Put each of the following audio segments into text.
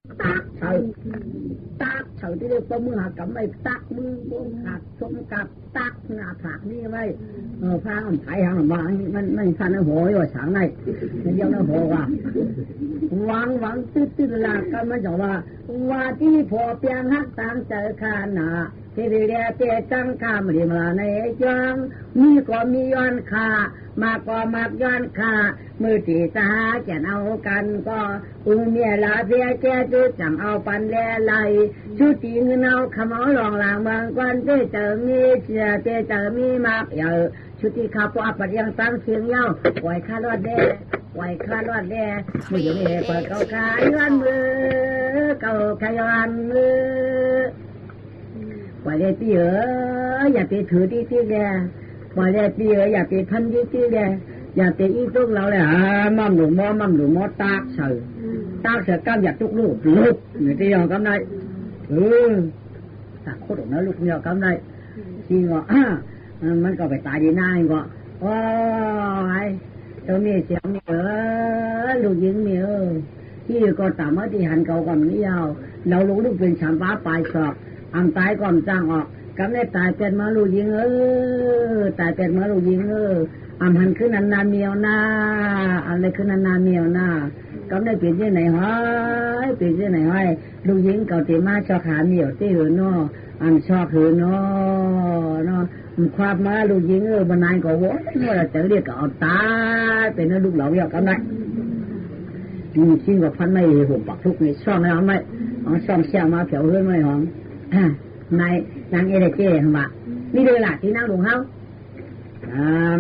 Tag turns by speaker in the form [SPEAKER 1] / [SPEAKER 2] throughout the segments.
[SPEAKER 1] tác thầuที่เรียกว่ามือหากับไม่ตักมือวงขาดสมกับตักหน้าผากนี่ไม่พามันไถหางวางมันฟันหัวอยู่ฉางในมันยังหัวว่าหวังตื้อหลักกันมาจากว่าที่พอเพียงฮักต่างใจขานาที่เรียกเจจังข้ามริมาในจังมีก็มีย้อนขามาก็มักย้อนขามือที่สหาจะเอากันก็เมียลาเพียแก่จุดจังเอาปันแลไหลชุดตีเงินเอาขมเอาหลองหลังบางวันเจอมีเสียเจอมีมากเยอะชุดที่ข้าพอปัดยังตั้งเสียงเย้าปล่อยข้ารอดแด่มืออยู่นี่เปิดเก่าขายย้อนมือเก่าขายย้อนมือปล่อยได้ตีอย่าไปถือที่แกปล่อยได้ตีอย่าไปพันที่แกอย่าไปอีตุกเราเลยมั่มหลุมอตากเสือก้ามอยากทุกลูกนี่ที่ยองกำไรตากโคตรนะลูกเนี่ยกำไรจริงเหรอมันก็ไปตายดีหน้าเองก็โอ้ยตรงนี้เสียงนี่ลูกยิงนี่ที่ก็ตามมาที่หันเก่าก่อนนี้ยาวเราลูกเป็นสามฟ้าปลายศอกอันตายก่อนจ้างออกกำได้ตายเป็นมาลูกยิงตายเป็นมาลูกยิงอันหันขึ้นนานๆเมียวหน้าอะไรขึ้นนานๆเมียวหน้ากำได้เปลี่ยนที่ไหนห้อยเปลี่ยนที่ไหนห้อยลูกยิงเก่าตีมาชอบขาเมียวที่หืนน้ออันชอบหืนน้อความมาลูกยิงบรรนายก็โว้เมื่อจะเรียกก็เอาตายเป็นลูกเหล่าเยอะกำได้ชิงกับพันไม่หุบปักทุกในช่องไม่เอาไม่เอาช่องเชี่ยวมาเผียวเฮือนไม่หองนางเอเดเจ้ทำว่านี่เลยล่ะที่นั่งลงเฮา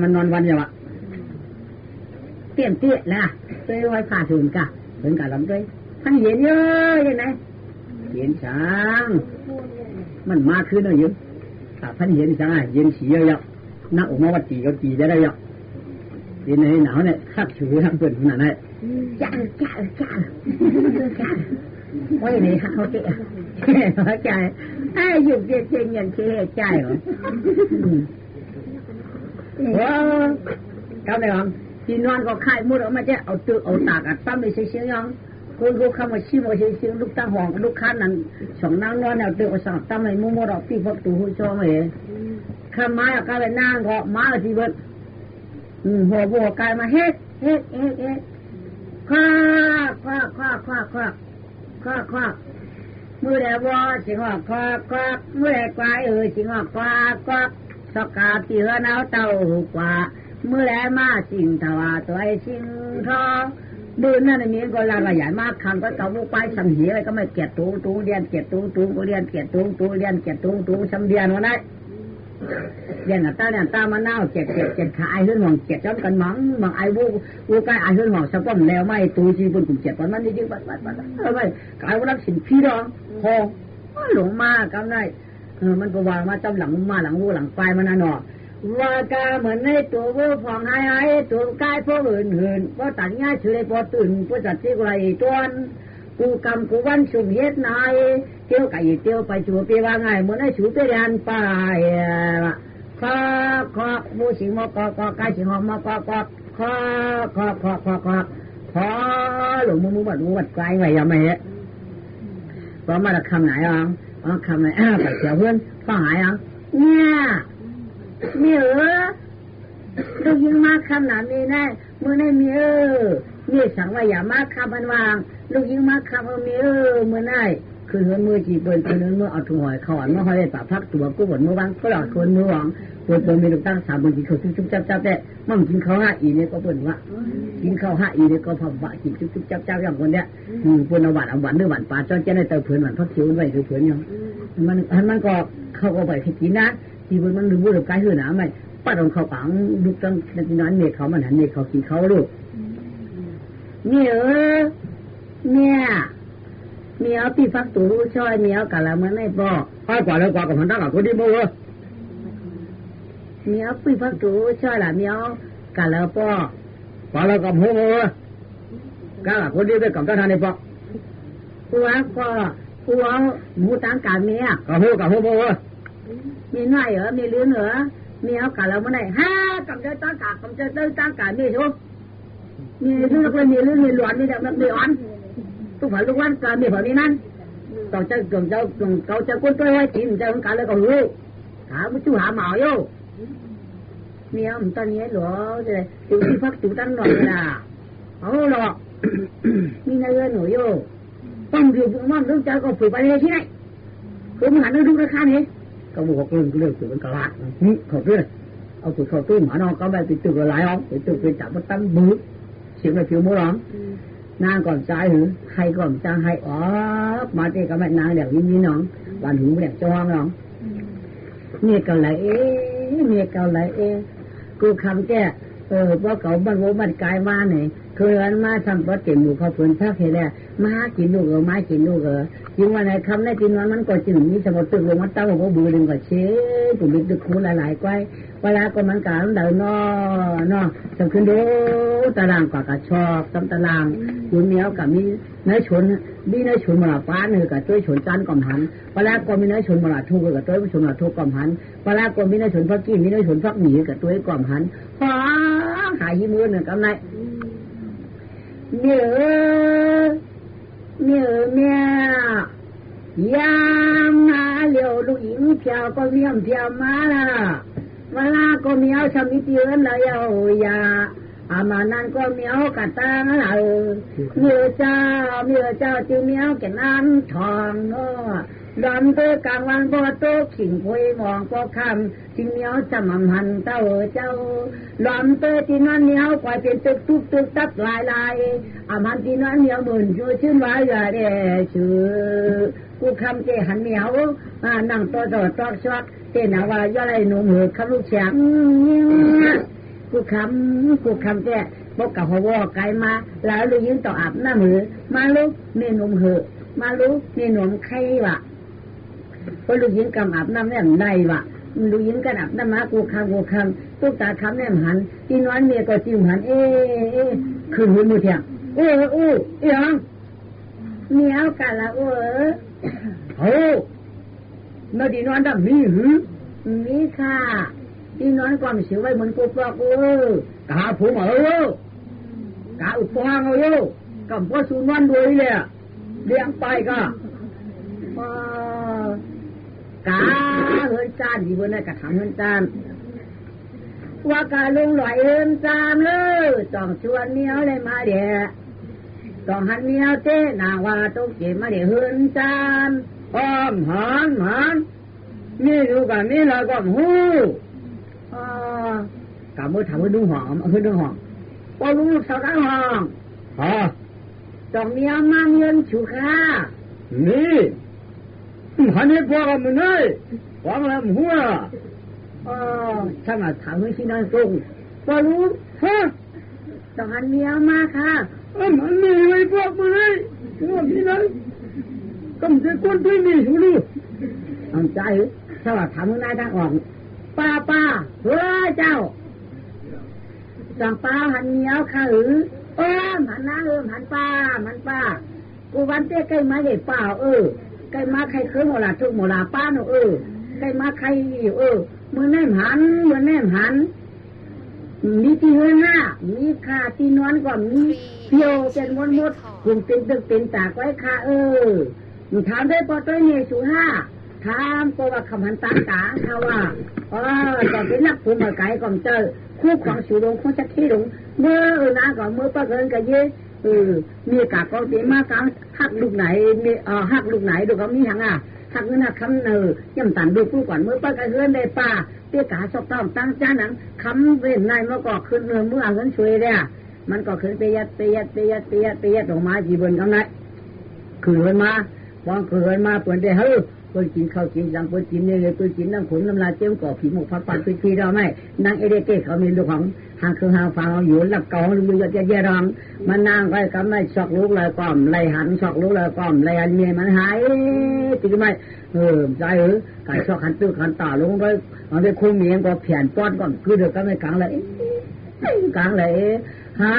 [SPEAKER 1] มันนอนวันอยู่วะเตี้ยนะตัวไว้ผ่าถึงกะลำด้วยท่านเห็นเยอะยังไงเห็นช้างมันมาขึ้นเลยอยู่ถ้าท่านเห็นช้างเย็นสีเยอะๆนักออกมาวัดจีก็จีได้เยอะเย็นในหนาวเนี่ยขับชูทางเปิดขนาดนั้นจ้าไว้ในเขาเตะใจหยุดเจงยันเชี่ยใจเหรอว้าวกำลังที่นอนก็ไข่มุดออกมาจะเอาตือเอาตากอัดตั้มไปเสียงยังคนกูเข้ามาชิมเอาเสียงลูกตั้งห้องลูกค้านั่นสองนางนอนเอาตือเอาสั่งตั้มให้มุ้งมุดออกที่พบตู้หุ่นโซ่มาเองข้าไม้เอากายไปนั่งก็ม้าที่เบิดหัวบัวกายมาเฮ็ดควักมือแดดว่าสิงหควักมือแดดกวายสิงหควักสกาตีเหือหนาวเต่ากว่ามือแดดมาสิงทว่าตัวไอ้สิงทอดูนั่นมีก็ลาใหญ่มากคำก็เก่าบุกไปสังเหียอะไรก็ไม่เกียดตูเรียนเกียดตูก็เรียนเกียดตูเรียนเกียดตูสัมเดียนวันนั้นเรียนตามาหน้าเจ็ดขาไอ้เรื่องหวังเจ็ดจ้อมกันมั้งบางไอ้บูใกล้ไอ้เรื่องหวังสะป้อมแล้วไม่ตูจีบนกลุ่มเจ็ดวันนั้นนี่จริงบัดไม่กายวันนั้นสินพี่รองพอหลงมากำได้มันก็วางมาจำหลังมาหลังวูหลังปลายมันน่ะหนอว่ากาเหมือนในตัววูฟองหายตัวกายพวกอื่นเพราะตัดง่ายเฉยพอตื่นเพราะจัดที่ไรตัวกูกำกูวันสุ่มเฮ็ดนายเที่ยวไก่เที่ยวไปจูไปว่าไงเหมือนไอ้ชูไปเรียนไปคอมูสิงมอกกายสิงหอมมอกคอหลงมือบัดไกลไว้ยังไม่เห็นเพราะมาจากคำไหนคำไหนไปเสียเพื่อนฟังหายเนี่ยลูกยิงมาคำหนามีแน่มือในมีนี่สั่งว่าอย่ามาคำมันวางลูกยิงมาคำมีมือได้คือมือจีบเปิลคือมือเอาถุงหอยเขาเมื่อเขาได้ปะพักตัวกู้บนมือวางก็หลอดคนมือวางตัวมีลูกตั้งสามมือจีเขาจุ๊บจับแต่มั่งกินข้าวห้าอีเนี่ยก็เปิลว่ากินข้าวห้าอีเนี่ยก็พอว่ากินจุ๊บจับอย่างคนเนี้ยเปิลเอาหวานด้วยหวานปลาจนจะได้เติมเผือนหวานพักเขียวไว้คือเผือนยังมันก็เข้าไปกินนะที่มันดูว่าไกลขึ้นหนาไหมป้าต้องเข้าปังลูกตั้งนั้นเนี่ยเขามันหันเนี่ยเขากินเขาลูกเนี่ยมีเอาที่ฟักตูช่วยมีเอากะละมันไม่พอป้ากว่าแล้วกว่ากับมันตั้งกับคนที่บ่มีเอาที่ฟักตูช่วยละมีเอากะละป้อกว่าแล้วกับหัวกะละคนที่ไปกับท่านในป้อหัวหมูตั้งกะเมียกับหัวบ่มีง่ายมีเลื่อนมีเอากะละมันได้กับเจ้าตั้งกะกับเจ้าตั้งกะมีชุบมีเรื่องอะไรมีเรื่องมีหลอนมีแบบมีอ่อน tu phải lúc ăn cả miệng phải đi ăn còn cháu quân tôi hay chín cháu cả lại còn hư cả một chú hạ mạo vô mi ông ta nhớ lúa rồi chú đi phát chú tăng rồi là ô lọ mi này lên nổi vô xong điều cũng mong đứa cháu còn phải bay lên thế này không hẳn nó đúng nó khăn hết có một cái lương từ bên cả lại khẩu tư này ông từ khẩu tư mà nó có bài từ lại không từ cái chạm một tăng bự xíu này phiếu mua lắm nàng còn trái hử hay còn trang hay mà thì các bạn nàng đều như nó bạn hử đẹp cho hoang không nghe cầu lại cô khăm cái bố cậu bạn bố bạn cái ma nàyคืออันมาทำก็เต็มอยู่เขาฝืนทักให้แล้วมากินลูกมากินลูกจริงว่าในคำในกินมันก็จึงมีสมบัติลงมาเต้าหัวบูดึงก็เชี่ยตุ่มดึกคูหลายๆก้อยเวลาก็มันการเดินนอสำคัญดูตารางกว่ากระชอบตำตารางอยู่เนี้ยกับมีเนื้อชนมีเนื้อชนมาฟ้าเนื้อกับตัวชนจันก่อมหันเวลาก็มีเนื้อชนมาทุกกับตัวชนมาทุกก่อมหันเวลาก็มีเนื้อชนพักกี้มีเนื้อชนพักหนีกับตัวก่อมหันฟ้าหายยิ้มมือเนี่ยกับนาย喵，羊啊溜路银飘个喵飘马啦，完啦个喵上面丢了哟呀，阿妈那个喵个当了，喵叫就喵给难唱哦。ลำตัวกลางวันบ่โตขิงคุยมองก็คำสิ่งเหนียวจำมันหันเต้าเจ้าลำตัวที่นั่นเหนียวกว่าเป็นตึกตุกตับลายอามันที่นั่นเหนียวหมื่นชื่อชื่นว่าอย่าเด้ชื่อกูคำเจหันเหนียวนั่งตัวจอดตอกชวักเจน่าว่าย่อไรหนุ่มหือคำลูกเฉียงกูคำเจบอกกับหัวไก่มาแล้วเลยยืนต่ออาบน้ำหือมาลูกนี่หนุ่มหือมาลูกนี่หนุ่มไข่วะพอลูกยิงกำอาบน้ำเนี่ยได้วะลูกยิงกันอาบน้ำมากูคำตุ๊กตาคำเนี่ยหันที่นอนเมียก็จิ้มหันคือหัวมือเถียงยังเมียวกันละนาดีนอนดำมีค่ะที่นอนความเสียไว้เหมือนกูปลอกกาผมกาอุปฟางกำพ่อสูนวันด้วยเลยเลี้ยงไปก็กาเฮินจานที่บนนั้นกระทำเฮินจานว่ากาลงลอยเฮินจานเลยต้องชวนเมียวเลยมาเดี๋ยต้องหันเมียวเต้นาว่าต้องเก็บมาเดี๋ยเฮินจานหันนี่ดูกันนี่เราก็หูกาเมื่อทำเฮินดึงห้องพอรู้สาวดังห้องต้องเมียวมาเงินฉุกค่านี่หันให้พวกมันเลยหวังแล้วหัวช่างถามให้ที่นั่นตรงพอรู้ต้องหันเมียวมาค่ะมันมีไว้พวกมันเลยพวกที่นั่นก็ไม่ใช่คนที่มีชูรู้อันใจช่างถามให้นายทางออกป้าเฮ้ยเจ้าสั่งป้าหันเมียวค่ะหันหน้าหันป้ากูวันเต้ใกล้มาเด็ดเปล่าใกล้มาใครเคยหมดละทุกหมดละป้าหนูใกล้มาใครมือแน่หันมีที่เฮือนห้ามีค่าที่นอนก่อนมีเพียวเป็นหมดกลุ่มเป็นตึกเป็นตากไว้ค่ะถามได้พอตัวเนี่ยสูห้าถามก็ว่าคำหันตาเขาว่าก่อนเป็นนักภูมิไก่ก่อนเจอคู่ของสูลงคงจะขี้ลงเมื่อน้าก่อนเมื่อป้าเกินกันเย่มีกากองเตมากางหักลูกไหนมีหักลูกไหนดูเขามีหังหักเงินคำย่ำตันดูผู้ก่อนเมื่อป้าเกินได้ป้าเตี้ยกาสอบต้องตั้งจ้าหนังคำเว้นในเมื่อก่อขึ้นเมื่อเงินช่วยเนี่ยมันก็ขึ้นไปยัดออกมาจีบนกันไหนขืนมาพอขืนมาเปิดได้เฮ้ยเปิดกินข้าวกินยังเปิดกินเนี่ยเปิดกินน้ำขุนน้ำลายเจียวก่อผีหมกพัดไปทีเราไม่นางเอเดเก้เขามีลูกของหางคือหางฟังเอาอยู่หลับเก่าหรืออยู่แย่รังมันนางไปกำไรช็อกลูกเลยก้อมไรหันช็อกลูกเลยก้อมไรอันเมียมันหายจริงไหมใจไก่ช็อกขันตื้อขันต่าลงไปเอาไปคุ้มเมียก็เพียนป้อนก่อนคือเดี๋ยวก็ไม่กลางเลยหา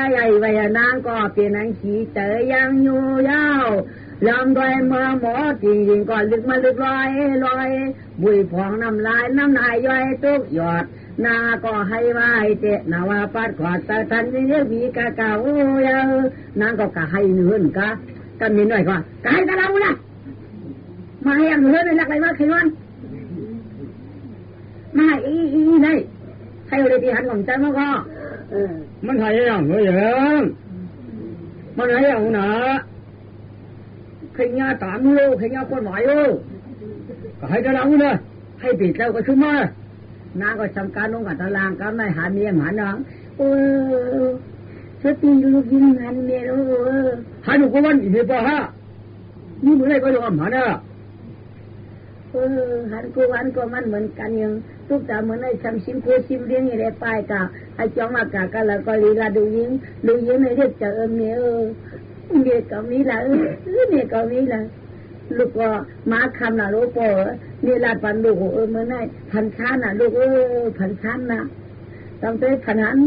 [SPEAKER 1] ยใหญ่ใบนางก็เป็นนางขี้เตยยังอยู่ยาวลำด้วยมือหมอจริงก่อนลึกมาลึกลอยบุยพองน้ำลายย่อยตุกหยอด นาก็ให้ว่าให้เจนาว่าปัดขวาตาทันนี่มีกะเก่านางก็กะให้เนื้อนกะกันมีหน่อยก็กะให้ตะเรานะมาให้อันเนื้อในหลักอะไรมาใครวันมาให้อีไหนให้เลยที่หันหวังใจมั้งก็มันให้อย่างเงี้ยมันให้อย่างน่ะใครเงี้ยตามโลใครเงี้ยคนหมายโลก็ให้ตะเรานะให้ปิดแล้วก็ขึ้นมาน้าก็ทำการลงกับตารางก็ไม่หาเมียหาน้องสติลูกยิงหันเมียหาดูก็วันอีกเปล่าฮะนี่เมื่อไรก็ยอมหานะหันกูวันก็มันเหมือนกันยังทุกแต่เหมือนไอ้ทำชิมโคชิมเลี้ยงอะไรไปกะไอ้จ้องมากะกันแล้วก็ลีลาดูยิงในเรียกจะเมียเมียก็มีละเมียก็มีละลูกก็มาคำน่ะลูกก็นี่ลาดปันลูกเมื่อไงพันชั้นน่ะลูกพันชั้นน่ะต้องไปพนัน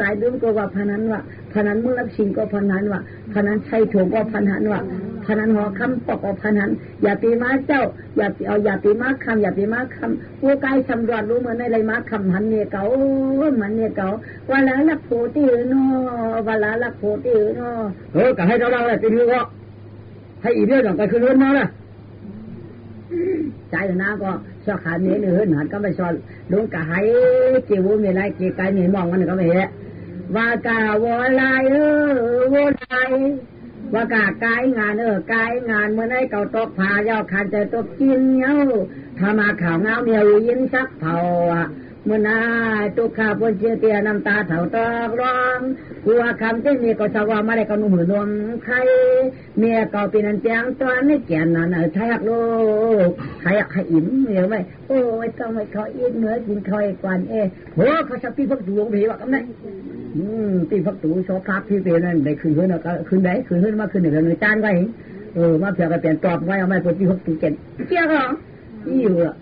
[SPEAKER 1] ตายดื่มก็ว่าพนันว่ะพนันมึงรับชิงก็พนันว่ะพนันใช้ถุงก็พนันว่ะพนันหอคำปอกก็พนันอย่าตีม้าเจ้าอย่าตีม้าคำอย่าตีม้าคำผู้ใกล้สำรวจรู้เหมือนในไรม้าคำหันเนี่ยเก่ามันเนี่ยเก่าวันละลักโพตีเนาะวันละลักโพตีเนาะก็ให้เราแหละตีมือก็ให้อีเดียวหลังไปคืนมาละใจหน้าก็ชอบขาเนื้อเนื้อหันก็ไม่ชอบลุงกะให้เกี่ยวมีไรเกี่ยวไก่มีมองมันก็ไม่เห็นว่ากาวลายวลายว่ากาไก่งานไก่งานเมื่อไหร่เก่าตกผายาวขันใจตกกินเงาถ้ามาข่าวเงาเมียวยินสักเผาเมื่อนาตุกขาปนเชียเตียน้ำตาเถาตอกร้องกลัวคำที่มีก็สว่ามาได้ก็นุ่มนวลใครเมียก็เป็นอันเตียงตอนนี้แก่นนั่นใช่ฮักลูกใครให้อิ่มเหนียวไหมโอ้ยต้องไม่เขาอิ่มเหนือกินคอยกวนโหเขาชอบตีพักตูงผีว่ากันไหมตีพักตูโชว์คาบพี่เป็นนั่นได้คืนเฮือนก็คืนได้คืนเฮือนมาคืนหนึ่งเงินจานไว้มาเผื่อก็เปลี่ยนตอบไว้เอาไม่ปวดตีพักตูเก่งเจ้าก็อยู่อ่ะ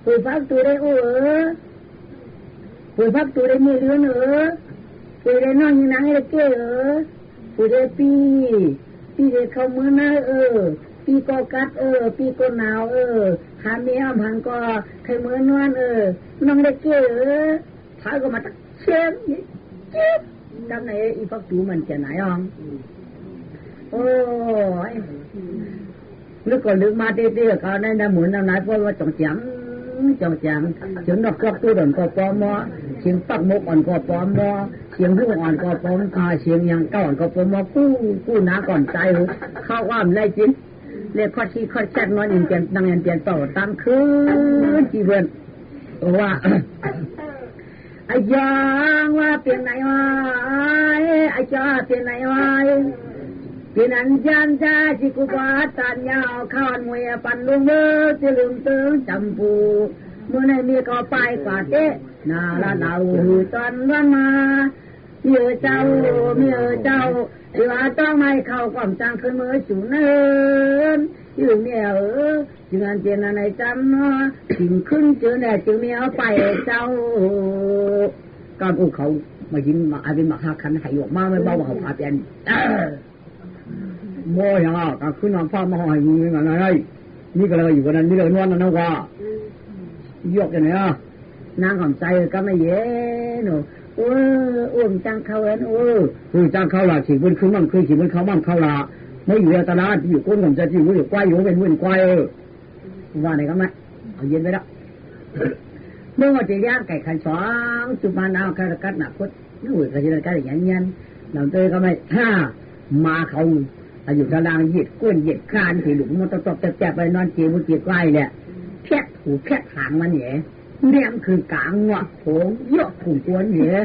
[SPEAKER 1] ปุ๋ยพักตัวได้ปุ๋ยพักตัวได้มือเลื่อนปุ๋ยได้น้องยิงนังให้เจ้ปุ๋ยได้ปีได้เข้ามือหน้าปีก็กัดปีก็หนาวหาเมียพันก็ใครมือนวลน้องได้เจ้ท้ายก็มาตักเชื่อมเจ็บจำไหนอีพักตัวมันจะไหนอ่ะโอ้ยนึกก็นึกมาเตี้ยๆเขาในน้ำหมุนน้ำไหลเพราะว่าจ่องจังเสียงดอกกระตุ้นก็ปอมอเสียงปักมกอ่อนก็ปอมอเสียงลูกอ่อนก็ปอมเสียงยังเก้าอ่อนก็ปอมอกู้น้าก่อนใจเข้าว่ามไล่จิ้นเรียกข้อชี้ข้อแซ่บนอนอินเปลี่ยนนั่งอินเปลี่ยนต่อตามคืนจีเวนว่าไอ้ยางว่าเปลี่ยนไหนวะไอ้จ้าเปลี่ยนไหนวะพี่นันจันจ้าจิกุบาตันยาวข้าวมวยปันลุงจะลืมตึงจำปูเมื่อในมีก็ไปกว่าเตะนาละเราตอนวันมาเมื่อเจ้าที่ว่าต้องไม่เข้าความจังคือมือสูนเนินอยู่เนี่ยจึงอันเจนในจำเนาะจึงขึ้นเจอเนี่ยจึงเมียไปเจ้าก็พวกเขามายิงมาอาบินมาหาคันหายออกมาไม่เบาเขาอาเป็นโม่ยังอ่ะก็ขึ้นมาฟ้ามาหอยมือกันอะไรนี่ก็เลยอยู่กันนั้นนี่เลยนวลนั่นนะว่ายกอย่างเนี้ยนางของใจก็ไม่เย็นอ้วนจังเขาเอ็นจังเขาละฉีกมันขึ้นมั่งคือฉีกมันเขามั่งเขาละไม่อยู่ในตลาดอยู่ก้นของจะอยู่อยู่ควายอยู่เป็นวุ่นควายว่าไหนก็ไม่เอาเย็นไปแล้วเมื่อวันที่ย่างไก่ขันสองสุพรรณเอากระกัดหนักพุทธนู่นกระชินกระดิ่งยันหลังเตยก็ไม่มาเขาอยู่ตารางเหยียดก้นเหยียดคานที่หลุมมันตบแตะไปนอนเจียบุจีไกลเนี่ยแค่ถูแค่หางมันเนี่ยเนี่ยมันคือกลางหัวโผล่เยอะผุ่งกวนเนี่ย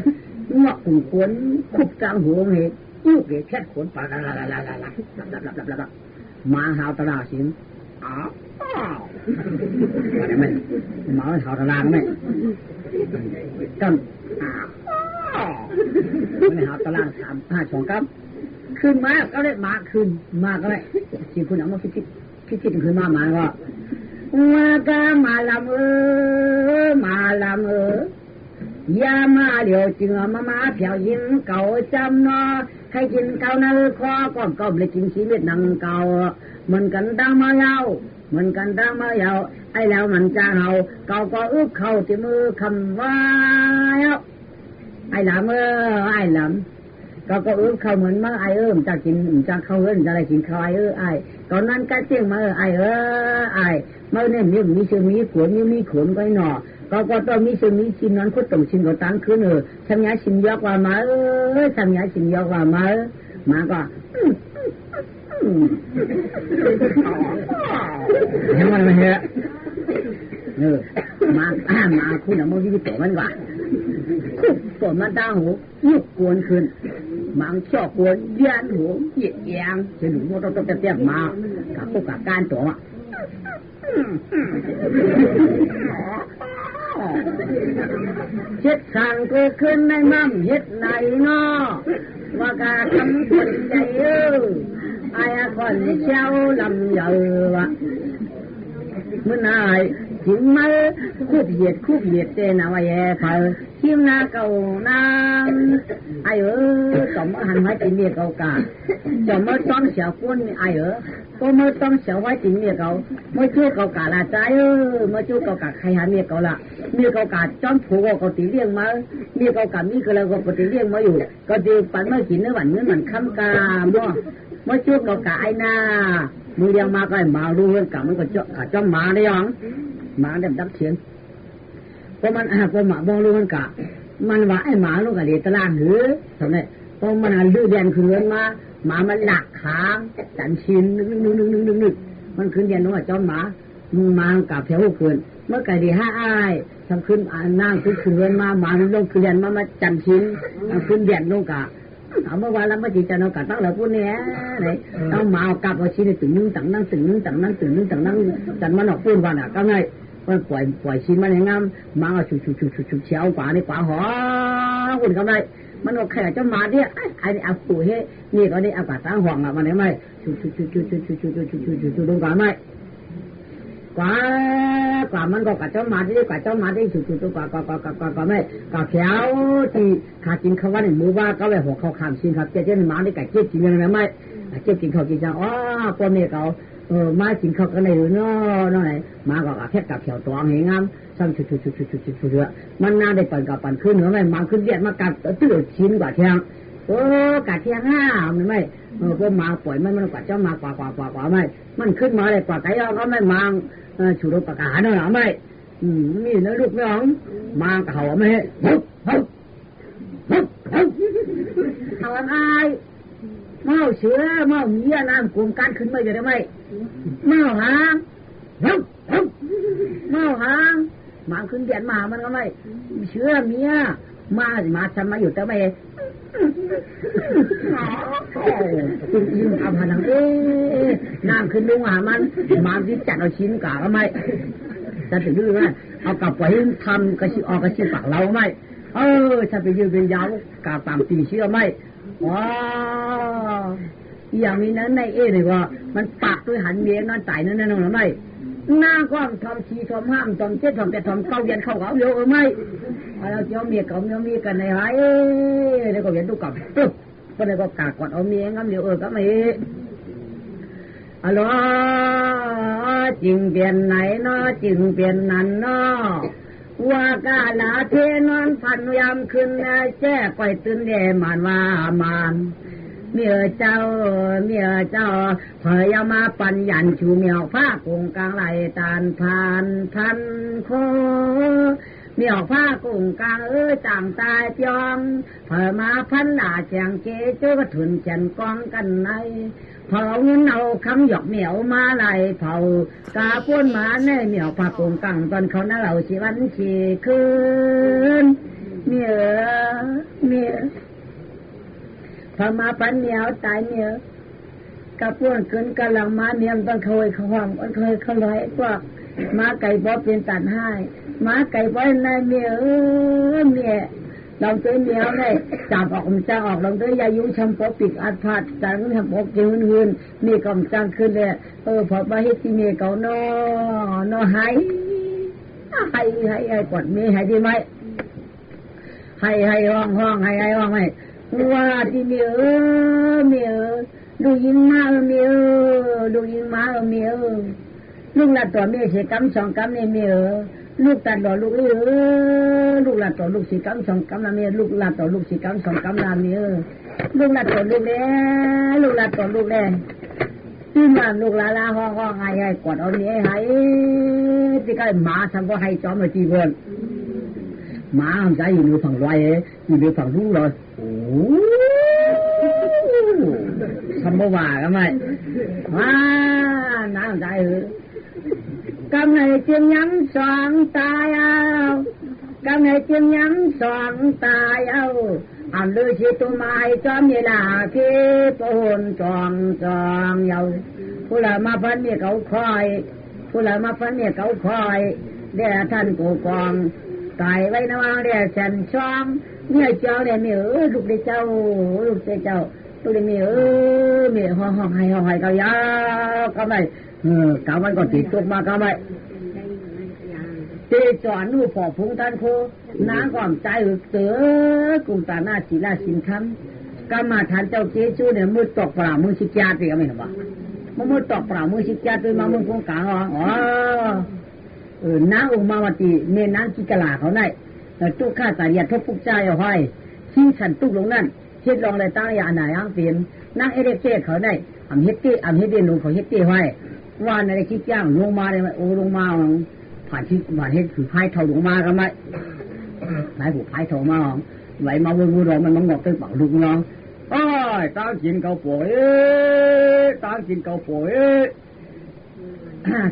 [SPEAKER 1] หัวผุ่งกวนคุบกลางหัวเนี่ยยุบเนี่ยแค่ขนปลาละมาหาวตลาดสิงอะไรไหมหมาหาวตลาดไหมกันไม่หาวตลาด3 5 2ครับขึ้นมาก็ได้มาขึ้นมาก็ได้ที่คุณเอามาคิดขึ้นมาว่ามาก็มาลำมาลำ ยามาเหลียวจึงมาเผียวยินเก่าจำนอให้กินเก่านั่นคอก็เลยกินชีวิตนังเก่าเหมือนกันดังมาเยาเหมือนกันดังมาเยาไอ้แล้วมันจะเห่าเก่าก็อึบเข้าที่มือคำว่าไอ้หลำไอ้หลำก็อึบเข้าเหมือนมาไอ้จะกินจะเข้าจะอะไรกินข้าวไอ้ตอนนั้นก็เจียงมาไอ้ไอ้เมื่อเนี่ยมีเชื้อมีขนมีขนก็หนอก็ต้องมีเชื้อมีชินนั้นก็ต้องชินก็ตั้งขึ้นทำยาชินยอกว่ามาทำยาชินยอกว่ามาก็เห็นมันไหมฮะมาคุณเอามือที่ตัวมันว่าตัวมันตั้งหูยุกกวนขึ้นมังชอบกวนเลี้ยนหูเหยียดแยงจะหนุ่มต้องเตี้ยมากับพวกกับการตัวเช็ดขังก็ขึ้นในมั่มเฮ็ดไหนเนาะว่ากาทำคนใจไอ้คนเช้าลำเยอะเมื่อนายถึงมาคู่เหยียดเจนเอาไว้เผาชิมนาเก่าน้ำไอ้ต่อมาหันไว้ตินเดียเก่ากาต่อมาต้องเสียก้นไอ้ก็เมื่อต้องเสียไว้ตินเดียเก่าเมื่อชั่วเก่ากาละใจเมื่อชั่วเก่ากาใครหาเมียเก่าละเมียเก่ากาจ้อมผูกก็ตีเลี้ยงมาเมียเก่ากามีก็เลยก็ตีเลี้ยงมาอยู่ก็ดีปันเมื่อกินเนื้อหวานเนื้อมันค้ำกาเมื่อชั่วเก่ากาไอ้นามือเลี้ยงมาก็มาดูเรื่องกามันก็จ้อมมาได้ยังมาเด็บดับเฉียงพอมันพอหมาบองลูกมันกะมันว่าไอ้หมาลูกกะเดียตะล่างหือทำไงพอมันลื้อเดียนขึ้นมาหมามันหลักขางจันชินนึกมันขึ้นเดียนน้องจอมหมากับเพียวขึ้นเมื่อไก่ดีห้าอ้ายทำขึ้นนั่งขึ้นมาหมามันลงขึ้นเดียนมาจันชินขึ้นเดียนน้องกะเอาเมื่อวานแล้วเมื่อจีจันน้องกะตั้งเหล่าพวกนี้เลยต้องมากับเอาชิ้นตึงนึงต่างนั่งตึงนึงต่างนั่งจันมันออกปืนวันอ่ะก็ไงมันปล่อยชิ้นมันอย่างงั้นมาเอาชุเชียวกว่านี่กว่าหอหุ่นเขาได้มันโอเคจะมาเนี่ยไอ้นี่เอาปุ๋ยให้นี่ก็นี่เอากาตั้งห่วงอ่ะมันไหนไม่ชุตรงกลางไม่กว่ามันก็กาเจ้ามาที่กว่าเจ้ามาที่ชุกว่าไม่กาเขียวที่ขากินเขาว่าเนี่ยมือว่าก็เลยหัวเขาขามชิ้นครับเจ๊หมาได้ไก่เจ๊กินยังไงไม่เจ๊กินเขากินจังอ๋อพวกเมียเขามากินข้าวกันเลยเนาะไหนมาก็แค่กับเขียวตัวเองงามซ้ำชุดมันน่าได้ปั่นกับปั่นขึ้นเหนือไหมมาขึ้นเดียดมากัดตื้อชิ้นกว่าเทียงกัดเทียงห้าไม่พวกมาปล่อยมันกว่าเจ้ามากว่าไม่มันขึ้นมาเลยกว่าไก่ย่างก็ไม่มาฉุดปากกาเนาะไม่นี่นะลูกน้องมาเขาไม่เขาอะไรเมาเสือเมาเมียน้ำกลุ่มการขึ้นมาอยู่ได้ไหมเมาหางมาขึ้นเดียนมามันก็ไม่เสือเมียมาฉันมาอยู่แต่ไม่จริงเอาพนังน้ำขึ้นลุงมันมาที่จัดเอาชิ้นกาก็ไม่จะถึงดื้อไหมเอากลับไปทำกระชิออกกระชิปากเราไม่ฉันไปยืนเป็นยาวกาตามตีเชื่อไม่ว้าอย่างนี้นั้นในเลยว่ามันปากด้วยหันเมียนั่นตายนั่นหรือไม่หน้าก้อนทำชีทำห้ามทำเจ็ดทำแต่ทำเก้าเย็นเข้าเขาเยอะไม่เราเจ้าเมียเขาเมียกันในหายแล้วก็เห็นตุกกับก็เลยก็กากอดเอาเมียงั้นเดี๋ยวก็ไม่อะไรจริงเปลี่ยนไหนเนาะจริงเปลี่ยนนั้นเนาะว่ากาลาเทนอนพันยามขึ้นแจ้ก่อยตื่นแย่มันว่ามันเมียเจ้าพยามาปัญญันชูเมียวผ้ากงกลางไหลตานพันโคเมียวผ้ากงกลางจางตายจอมพยมาพันหนาแจงเจเจ้าก็ถุนเจนกองกันในเผาเงินเอาคำหยอกเหมียวมาไหลเผากาป้นมาแน่เหมียวผ้ากงกลางตอนเขาหน้าเราชีวันชีคืนเมียพอมาปันเหนียวตายเหนียวกระป้วนขึ้นกระลังมาเนียมต้องเคยเขาห้องเคยเขาลอยกว่ามาไก่บอเป็นตันให้มาไก่บอในเมียลองตัวเมียวเลยจับออกมันจะออกลองตัวยายุชมปอปิกอัดผัดจังทำปอกเงินมีกำจังขึ้นเลยพอมาเฮ็ดที่เมียเขานอหายกดเมียหายดีไหม ให้ห้องให้ห้องให้ว่าที่เมียเมียดูยิงมาเมียดูยิงมาเมียลูกหลานตัวเมียเสียกำสองกำเนี่ยเมียลูกตัดดอกลูกลูกหลานตัวลูกสีกำสองกำละเมียลูกหลานตัวลูกสีกำสองกำละเมียลูกหลานตัวลูกเล่ลูกหลานตัวลูกเล่ที่มันลูกหลานห้องให้กอดเอาเมียให้ที่ใกล้หมาทำก็ให้จอมมาจีบวนหมาใจอยู่ฝั่งไรอยู่ฝั่งรู้เลยโอ้ทำบ่ว่ากันไหมว้าน้ำใจเหรอกำไหนเจียงย้ำสองตายเอากำไหนเจียงย้ำสองตายเอาอันเลยชิตุมาให้จอมเวลาที่ปนจองเยาผู้ละมาพันเนี่ยเขาคอยผู้ละมาพันเนี่ยเขาคอยเดี๋ยวท่านกูกองตายไว้นะว่าเดี๋ยวฉันช่องเนี่ยเจ้าเนี่ยมีลูกเจ้าลูกเจ้าตัวนี้มีห้องให้เขายาวก็ไม่กาวันก็ติดตุกมาก็ไม่ตีจอนนู่พอพุงท่านโคน้าความใจเสือกลุ่มตาหน้าศีลาสินคำก็มาทานเจ้าเจ้ชูเนี่ยมือตกปลามือชิกยาตีก็ไม่เห็นปะมือตกปลามือชิกยาตีมามือพงกลางอ๋อน้าองค์มาวตีเมน้ำกิกลาเขาได้ตู้ข้าสายยาทุกผู้ใจเอาไว้ที่ฉันตุกลงนั่นเช็ดลองเลยตั้งอย่างไหนอ่างเปลี่ยนนั่งเอเดเจเขาได้อำเฮตตี้ลงเขาเฮตตี้ไว้ว่าในคิดย่างลงมาเลยโอ้ลงมาผ่านเฮ็ดคือพายเท่าลงมาก็ไม่นายผู้พายเท่ามาไหลมาวนๆมันงอกตึ้งเป่าลุงน้องโอ้ยตากินเกาป่วย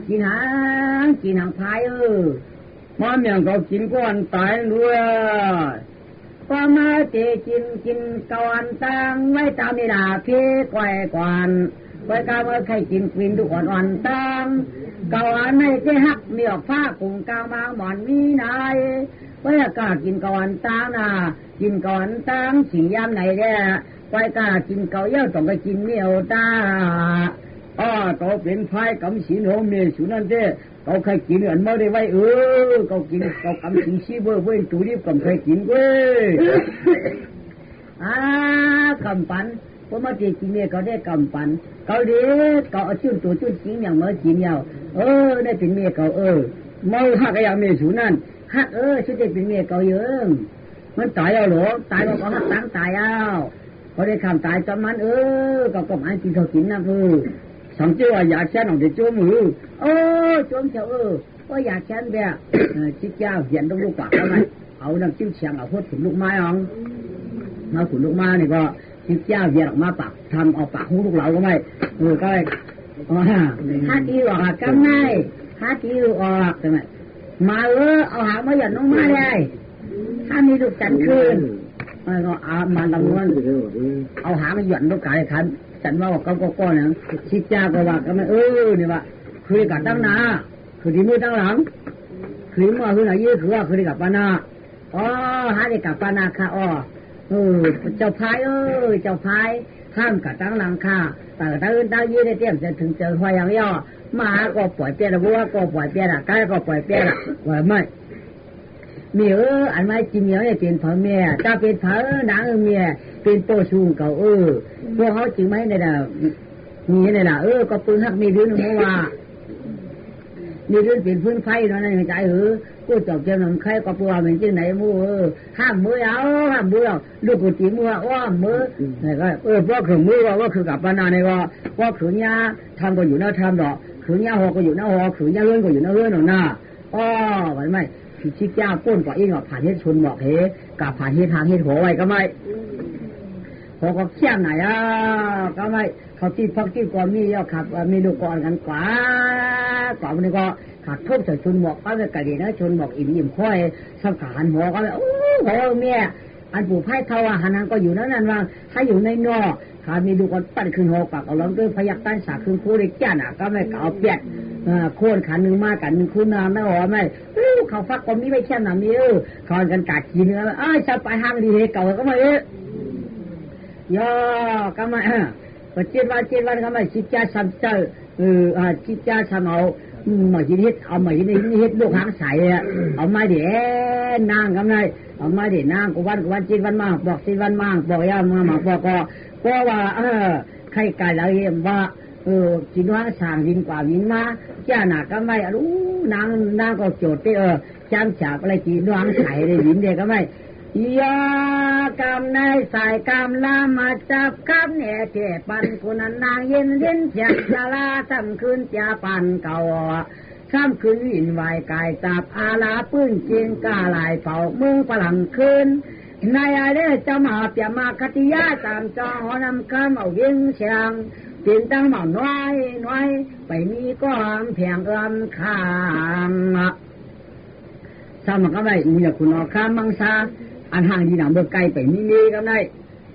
[SPEAKER 1] กินหางพายมาเมียงเขากินก้อนตายด้วยก็มาเตะกินก่อนตั้งไว้ตามนี่นาเพ่ก่อยก่อนไว้กาเมื่อใครกินกวินทุกอ่อนตั้งก่อนไม่เจ๊หักมีออกผ้ากุ้งกามาหมอนมีนายไว้กากินก่อนตั้งนะกินก่อนตั้งสียามไหนแน่ไว้กากินเกาเย้าต้องไปกินเมียวตาเขาเป็นไฟกำสีโนเมียสุนันเจ้เขาเคยกินอันเมื่อได้ไว้เขากินเขากำสีชีเบอร์เว้นตูรีบกำเคยกินเว้ยกำปันพอมาตีกินเนี่ยเขาได้กำปันเขาเด็ดเขาเอาชื่นตัวชื่นจริงอย่างเมื่อกินยาวได้เป็นเมียเขาเมาหักอย่างเมียสุนันหักชุดได้เป็นเมียเขาเยอะมันตายเอาหรอตายมาก็หักตั้งตายเอาเขาได้คำตายจอมมันก็หมายกินเขากินนะสังเกตว่าอยากแช่หนองเด็กโจมือโจมเฉาว่าอยากแช่แบบชิดเจ้าเหียนต้องลูกปากทำไมเอาน้ำจิ้มเชียงเอาพดขุนลูกไม้มาขุนลูกไม้นี่ก็ชิดเจ้าเหียนออกมาปากทำเอาปากหูลูกเหลาก็ไม่ก็เลยฮัดอีออกกันไงฮัดอีออกใช่ไหมมาเอาหางมาหย่อนลงมาได้ถ้ามีลูกจันคืนก็เอามาลำนวนเอาหางมาหย่อนลูกไก่คันฉันว่าเขาก็เนี่ยชิดเจ้าก็ว่าก็ไม่เนี่ยว่าคือกับตั้งนาคือที่มือตั้งหลังคือมือคือไหนยืดคือว่าคือกับปานาหาได้กับปานาค่ะเจ้าพายเจ้าพายห้ามกับตั้งหลังค่ะแต่ถ้าอื่นตั้งยืดได้เตรียมจะถึงเจอหอยอย่างย่อมาก็ปล่อยเปี้ยละวัวก็ปล่อยเปี้ยละไก่ก็ปล่อยเปี้ยละว่าไม่มีอันไม่กินเหนียวเนี่ยเป็นเผาเมียถ้าเป็นเผาหนังเมียเป็นโตชูงเก่าพวกเขาจริงไหมเนี่ยนะมีเนี่ยนะก็ปืนหักมีพื้นหัวว่ามีพื้นเป็นพื้นไฟนั่นในใจกูจบเจ้าหนุ่มใครก็ปัวเป็นจริงไหนมูห้ามมือเอาลูกกูจีมือว่ามือเนี่ยก็พวกขืนมือว่าคือกับปานาเนี่ยว่าขืนยาทำก็อยู่หน้าทำดอกขืนยาหอก็อยู่หน้าหอขืนยาเลื่อนก็อยู่หน้าเลื่อนหน้าไหวไหมชิดเจ้าก้นกว่าอีกผ่านเฮ็ดชนบอกกับผ่านเฮ็ดทางเฮ็ดหัวไว้ก็ไม่พอก็เขี้ยมไหนก็ไม่เขาตีพักตีก่อนมีขับมีลูกก่อนกันกว่าวันนี้ก็ขาดทุบใส่ชนบอกก็ไม่กระดิ่งนะชนบอกอิ่มค่อยสังขารหัวก็เลยโอ้เมียอันปู่ไพ่เทวาหันก็อยู่นั่นว่าถ้าอยู่ในนอกขามีลูกก่อนปั้นขึ้นหัวปากเอาล้อมด้วยพยักตั้นสาขึ้นคู่เล็กจ้าน่ะก็ไม่เก่าเปียดโค่นขันหนึ่งมากันหนึ่งคู่น้ำไม่หอไม่เขาฟักก็มีไม่แค่หนามีเขากันกัดกินเนื้อจะไปห้างดีเก่าก็ไม่ย่อก็ไม่เจ็ดวันก็ไม่ชิดจ้าซ้ำเจอชิดจ้าซ้ำเอา มาจีนิดเอามาจีนิดลูกหางใสเอาไม้เดี๋ยวนางกำไรเอาไม้เดี๋ยวนางกูวันจีนวันมากบอกจีนวันมากบอกย่ามาบอกก็เพราะว่าใครกายเราเห็นว่าจีนว่าสั่งวินกว่าวินมาจ้าหนักก็ไม่รู้นางก็โจทย์ที่จำฉากอะไรจีนว่าใสเลยวินเดียก็ไม่ยากำในสายกำลามาจับกำเนี่ยเจ็บปันคนนางเย็นเจ็บจาลาทำคืนจะปันเก่าข้ามคืนวินไหวกายจับอาลาปื้นเจียงกาลายเผามือฝรั่งคืนนายอะไรจะมาเปียมาคติยาตามจอหอนำข้ามเอาเวียงเชียงเป็นตั้งหม่อน้อยไปมีก้อนเพียงข้างสมัครอะไรมีแต่คุณออกข้ามมังซาอันห่างที่หนังเบอร์ไกลไปมีกันได้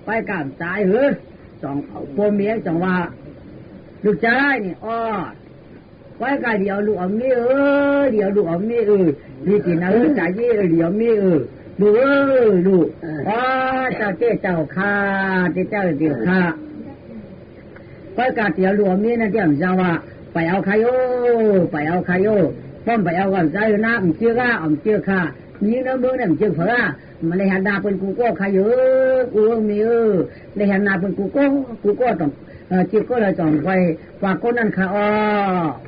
[SPEAKER 1] ไปกับสายเหรอสองพวเมียจังว่าลูกชายนี่ไปกับเดี๋ยวลูกเอาเมียเดี๋ยวลูกเอาเมียดีกินนะจ่ายเดี๋ยวเมียดูเจ้าข้าเจ้าเดี๋ยวข้าไปกับเดี๋ยวลูกเอาเมียนั่นเดี๋ยวจะว่าไปเอาใครป้อมไปเอากันใจน้ำเชื่อข้ามีเนื้อมือเนี่ยเชื่อเผามันเลยหันดาเป็นกูก็ใครกูมีเลยหันดาเป็นกูก็ต้องจิตก็เลยต้องไปฝากคนนั้นข้า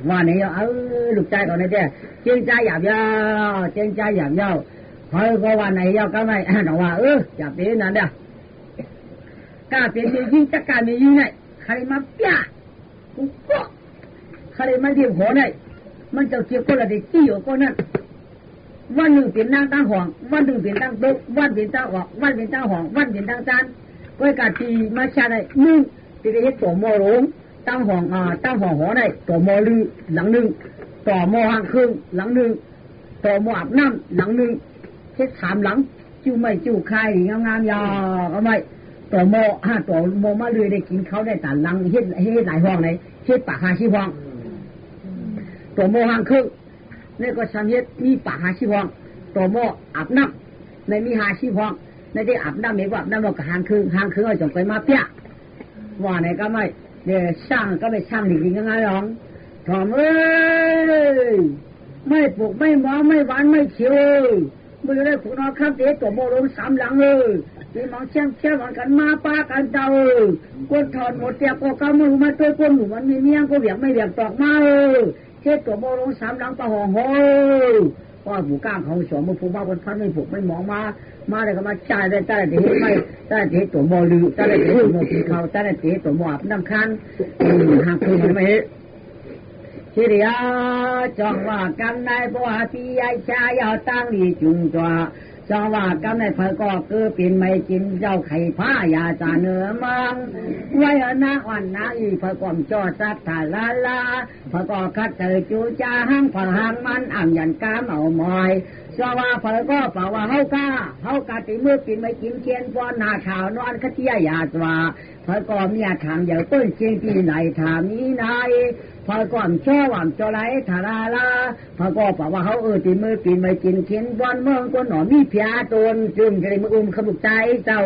[SPEAKER 1] ว่าเนี่ยลูกใจก่อนนี่เด้เจงใจหยาบยาวพอก็ว่าไหนยาวก็ไม่แต่ว่าอย่าเป็นนั่นเด้อกล้าเป็นมียิ่งจักการมียิ่งไงใครมาเปี้ยกูก็ใครมาเดียบหัวเนี่ยมันจะเกี่ยวกับอะไรที่อยู่ก็นั่นวันหนึ่งเปลี่ยนนางตั้งห่วงวันหนึ่งเปลี่ยนตั้งโต๊ะวันเปลี่ยนตั้งออกวันเปลี่ยนตั้งห่วงวันเปลี่ยนตั้งจานก็การตีมาชาได้นึ่งตีได้ตัวโมหลงตั้งห่วงหัวได้ตัวโมลือหลังหนึ่งตัวโมหางครึ่งหลังหนึ่งตัวโมอาบน้ำหลังหนึ่งเช็ดถามหลังจิ้วไม่จิ้วคายงามยาวเอาไม่ตัวโมมาเลยได้กินเขาได้แต่หลังเฮ็ดหลายห้องเลยเฮ็ดปากหาชีห้องตัวโมหางครึ่งนี่ก็สำเร็จมีปากหาชีพองตัวโมอาบน้ำในมีหาชีพองในที่อาบน้ำมีว่าน้ำมันก็หางคืนเอาจงไปมาเปี้ยว่าไหนก็ไม่เดี๋ยวช่างก็ไม่ช่างจริงๆง่ายๆหรอกถอมไม่ปลูกไม่หมอไม่หวานไม่เขียวไม่ได้ขุนเอาข้าวเตี๋ยวตัวโมลง3 หลังมีหมองเชี่ยกันมาป้ากันเจ้าก้นถอดหมดเตียก็กำมือมาตัวก้นหมูมันมีเมียงก็เบียกไม่เบียกตอกมาเช็ดตัวโมลง3 หลังปะห่อโหว่าผู้ก้างเขาสอนมาผูกมาบนพันไม่ผูกไม่หมองมาเลยก็มาจ่ายได้แต่เดี๋ยวไม่แต่เดี๋ยวตัวโมลือแต่เดี๋ยวตัวโมกินข้าวแต่เดี๋ยวตัวโมอาบน้ำคันหางคืนไม่ชีริยาจังว่ากันในบัวที่ยายชายเอาตั้งดีจุงตัวจังว่ากันในเพื่อก็คือเป็นไม่กินเจ้าไข่ผ้ายาจาเนื้อมังไว้นาอ่อนนาอีเพื่อความจอดสัตว์ลาเพื่อก็คัดเจอจูจ่าหังผ่าหังมันอ่ำยันกามเอาหมอยจังว่าเพื่อก็เปล่าว่าเฮากาติเมื่อกินไม่กินเคียนป้อนหน้าขาวนอนขที่ยาจว่าเพื่อก็มีทางเดียวต้นเชียงที่ไหนถามนี้นายพอก่อนเชื่อว่าจะไหลทาลาพอก็บอกว่าเขาตีมือปีนไม่กินเขียนบอลเมืองก็หนอมีเพียตนจึงจะได้มือขมุกใจเจ้า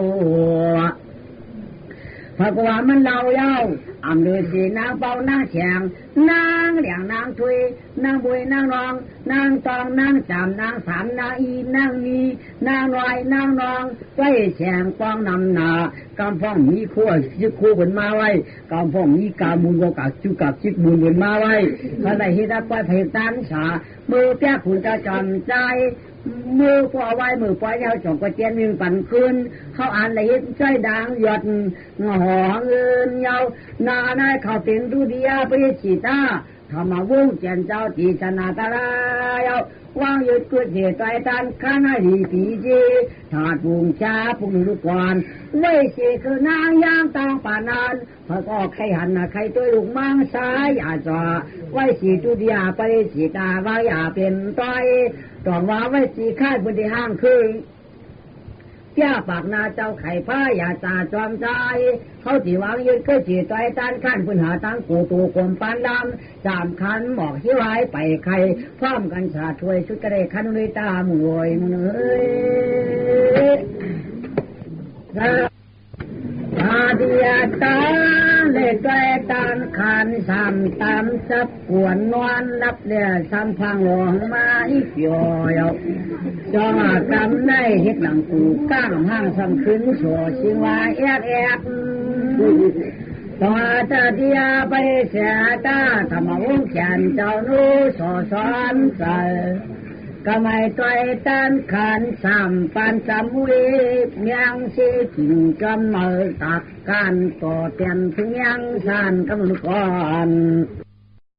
[SPEAKER 1] พอก็ว่ามันเล่าเย้าอ่ำเลยสีนางเป่านางแฉงนางเหลี่ยงนางทุยนางบุยนางรองนางตองนางจำนางสามนางอีนางมีนางน้อยนางนองไว้แฉงปองนำหนากำฟ้องมีคู่ยึดคู่บนมาไว้กำฟ้องมีกามูลก็กาจุกับจิตมูลบนมาไว้เขาได้เฮ็ดปล่อยเพลตันฉามือแก้ขุนจะจำใจมือพ่อไว้มือปล่อยเย้าจงกระเจียนมีปั่นคืนเขาอ่านละเฮ็ดใจดังหยดห่อเงินเย้านาในเขาเป็นดูดีอาไปฉีตาธรรมวงเจนเจ้าตีชนะตาลายาวางยึดกุศลใจตันข้าให้ดีปีจีถาดปุงชาปุงลูกกวนไว้เสกคือนางย่างตางป่านานพอก็ใครหันใครตัวลูกมังสายอาจาไว้สีตุดีอาไปสีตาว่าอย่าเป็นต้อยต้องว่าไว้สีค่ายบนที่ห้างคืนเจ้าปากนาเจ้าไข่ผ้าอย่าจ่าจอมใจเขาจีวางยืนก็จีต่อยตันขั้นพื้นหาตั้งกูตูกลมปานดำสามคันหมอกที่ไว้ไปไข่พร้อมกันชาช่วยชุดกระเดคันลุยตามงวยมึงอาดิยาตาเล ด้วยตานขานสามตามจับกวนนอนรับเนี่ยสามพังหลวงมาอีกย่อยจองกำได้เฮ็ดหลังกูก้างห้างสำคืนโสชิงว่าแอกแอกต่อจะเดียไปเสียตาทำมาวงแขนเจ้านู้สอสอนใส่ก็ไม่ต้อยตันขันสามปันสามวีเมียงสีกิ่งกำมือตักการต่อเตียนถึงยังสานกำลุกอน